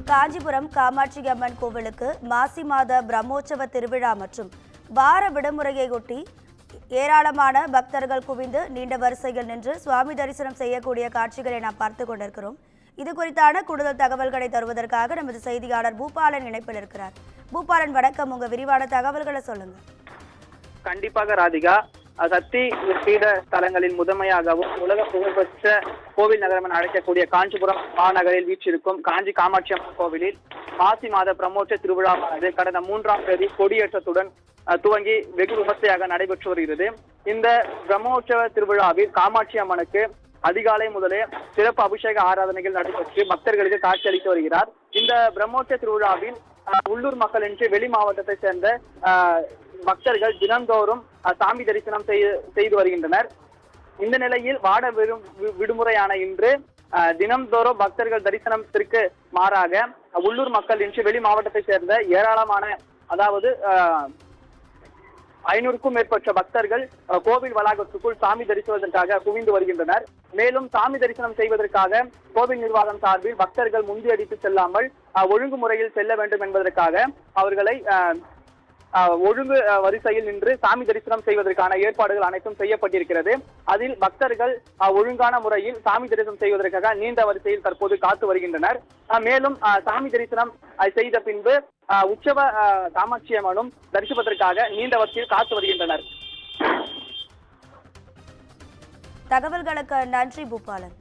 காஞ்சிபுரம் காமாட்சி அம்மன் கோவிலுக்கு மாசி மாத பிரம்மோற்சவ திருவிழா மற்றும் வார விடுமுறையொட்டி ஏராளமான பக்தர்கள் குவிந்து நீண்ட வரிசையில் நின்று சுவாமி தரிசனம் செய்யக்கூடிய காட்சிகளை நாம் பார்த்து கொண்டிருக்கிறோம். இது குறித்தான கூடுதல் தகவல்களை தருவதற்காக நமது செய்தியாளர் பூபாலன் இணைப்பில் இருக்கிறார். பூபாலன் வணக்கம், உங்க விரிவான தகவல்களை சொல்லுங்க. கண்டிப்பாக ராதிகா, சக்தி பீட ஸ்தலங்களில் முதன்மையாகவும் உலக புகழ்பெற்ற கோவில் நகரம் என அழைக்கக்கூடிய காஞ்சிபுரம் மாநகரில் வீற்றிருக்கும் காஞ்சி காமாட்சி அம்மன் கோவிலில் மாசி மாத பிரம்மோற்சவ திருவிழாவானது கடந்த 3ஆம் தேதி கொடியேற்றத்துடன் துவங்கி வெகு விமர்சையாக நடைபெற்று வருகிறது. இந்த பிரம்மோற்சவ திருவிழாவில் காமாட்சி அம்மனுக்கு அதிகாலை முதலே சிறப்பு அபிஷேக ஆராதனைகள் நடைபெற்று பக்தர்களுக்கு காட்சி அளித்து வருகிறார். இந்த பிரம்மோற்சவ திருவிழாவில் உள்ளூர் மக்கள் என்று வெளி மாவட்டத்தை சேர்ந்த பக்தர்கள் தினந்தோறும் சாமி தரிசனம் செய்து வருகின்றனர். இந்த நிலையில் வாட விடுமுறையான இன்று தினந்தோறும் பக்தர்கள் தரிசனத்திற்கு மாறாக உள்ளூர் மக்கள் என்று வெளி மாவட்டத்தை சேர்ந்த ஏராளமான, அதாவது 500க்கும் மேற்பட்ட பக்தர்கள் கோவில் வளாகத்துக்குள் சாமி தரிசிப்பதற்காக குவிந்து வருகின்றனர். மேலும் சாமி தரிசனம் செய்வதற்காக கோவில் நிர்வாகம் சார்பில் பக்தர்கள் முந்தியடித்து செல்லாமல் ஒழுங்குமுறையில் செல்ல வேண்டும் என்பதற்காக அவர்களை ஒழுங்கு வரிசையில் நின்று சாமி தரிசனம் செய்வதற்கான ஏற்பாடுகள் அனைத்தும் செய்யப்பட்டிருக்கிறது. அதில் பக்தர்கள் ஒழுங்கான முறையில் சாமி தரிசனம் செய்வதற்காக நீண்ட வரிசையில் தற்போது காத்து வருகின்றனர். மேலும் சாமி தரிசனம் செய்த பின்பு உற்சவ காமாட்சி அம்மனும் தரிசிப்பதற்காக நீண்ட வரிசையில் காத்து வருகின்றனர். தகவல்களுக்கு நன்றி பூபாலன்.